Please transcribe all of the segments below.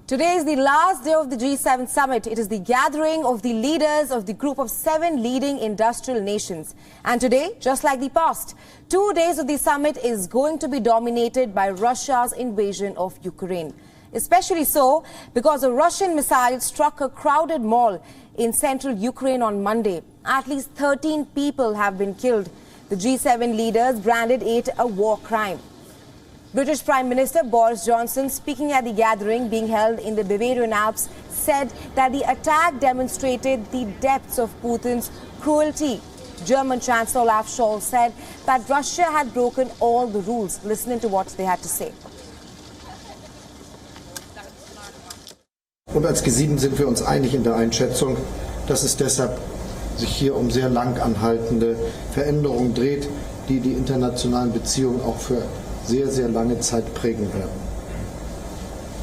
Today is the last day of the G7 summit. It is the gathering of the leaders of the group of 7 leading industrial nations. And today, just like the past, 2 days of the summit is going to be dominated by Russia's invasion of Ukraine. Especially so because a Russian missile struck a crowded mall in central Ukraine on Monday. At least 13 people have been killed. The G7 leaders branded it a war crime. British Prime Minister Boris Johnson, speaking at the gathering being held in the Bavarian Alps, said that the attack demonstrated the depths of Putin's cruelty. German Chancellor Olaf Scholz said that Russia had broken all the rules. Listen to what they had to say. Und als G7 sind wir uns einig in der Einschätzung, dass es deshalb sich hier um sehr lang anhaltende Veränderungen dreht, die die internationalen Beziehungen auch für sehr, sehr lange Zeit prägen werden.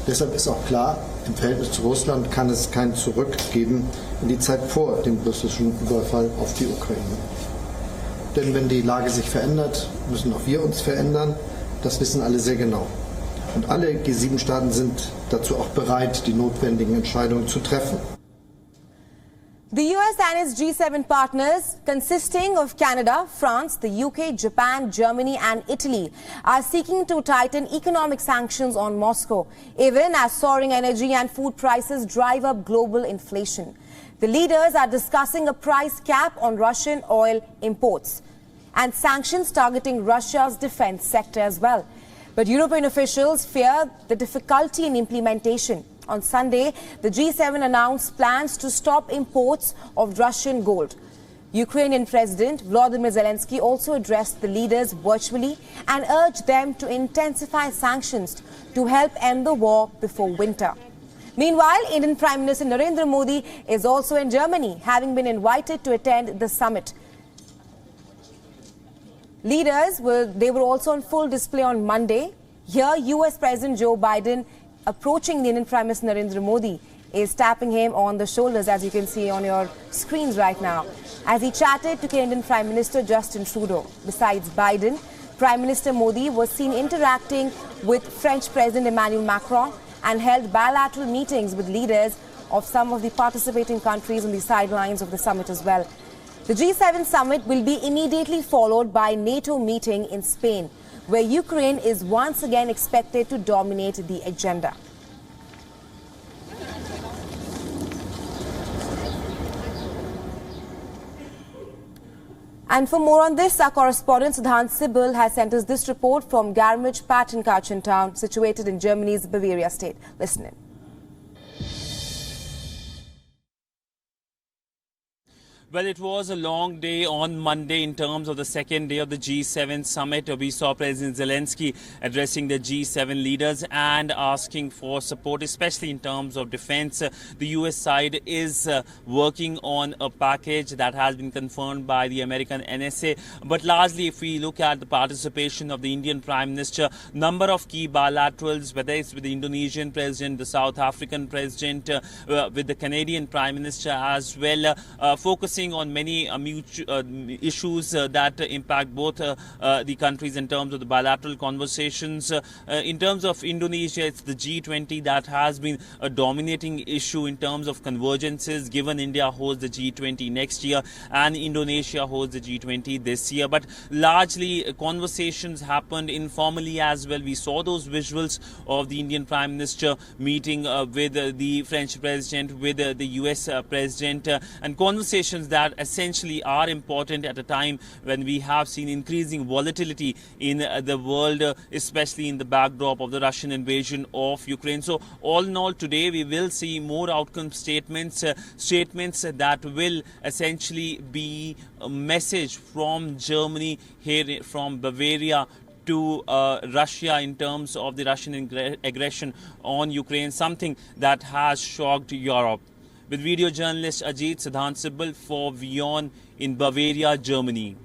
Deshalb ist auch klar, im Verhältnis zu Russland kann es kein Zurück geben in die Zeit vor dem russischen Überfall auf die Ukraine. Denn wenn die Lage sich verändert, müssen auch wir uns verändern. Das wissen alle sehr genau. Und alle G7-Staaten sind dazu auch bereit, die notwendigen Entscheidungen zu treffen. The US and its G7 partners, consisting of Canada, France, the UK, Japan, Germany and Italy, are seeking to tighten economic sanctions on Moscow, even as soaring energy and food prices drive up global inflation. The leaders are discussing a price cap on Russian oil imports and sanctions targeting Russia's defense sector as well. But European officials fear the difficulty in implementation. On Sunday, the G7 announced plans to stop imports of Russian gold. Ukrainian President Volodymyr Zelensky also addressed the leaders virtually and urged them to intensify sanctions to help end the war before winter. Meanwhile, Indian Prime Minister Narendra Modi is also in Germany, having been invited to attend the summit. Leaders were also on full display on Monday. Here, US President Joe Biden, approaching the Indian Prime Minister Narendra Modi, is tapping him on the shoulders, as you can see on your screens right now, as he chatted to Canadian Prime Minister Justin Trudeau. Besides Biden, Prime Minister Modi was seen interacting with French President Emmanuel Macron and held bilateral meetings with leaders of some of the participating countries on the sidelines of the summit as well. The G7 summit will be immediately followed by a NATO meeting in Spain, where Ukraine is once again expected to dominate the agenda. And for more on this, our correspondent Sudhan Sibal has sent us this report from Garmisch-Partenkirchen town, situated in Germany's Bavaria state. Listen in. Well, it was a long day on Monday in terms of the second day of the G7 summit. We saw President Zelensky addressing the G7 leaders and asking for support, especially in terms of defense. The US side is working on a package that has been confirmed by the American NSA. But largely, if we look at the participation of the Indian Prime Minister, number of key bilaterals, whether it's with the Indonesian President, the South African President, with the Canadian Prime Minister as well, focusing on many issues that impact both the countries in terms of the bilateral conversations. In terms of Indonesia, it's the G20 that has been a dominating issue in terms of convergences, given India hosts the G20 next year and Indonesia hosts the G20 this year. But largely, conversations happened informally as well. We saw those visuals of the Indian Prime Minister meeting with the French President, with the US President, and conversations that essentially are important at a time when we have seen increasing volatility in the world, especially in the backdrop of the Russian invasion of Ukraine. So all in all, today we will see more outcome statements, statements that will essentially be a message from Germany, here from Bavaria, to Russia in terms of the Russian aggression on Ukraine, something that has shocked Europe. With video journalist Ajit Sudhan Sibal for WION in Bavaria, Germany.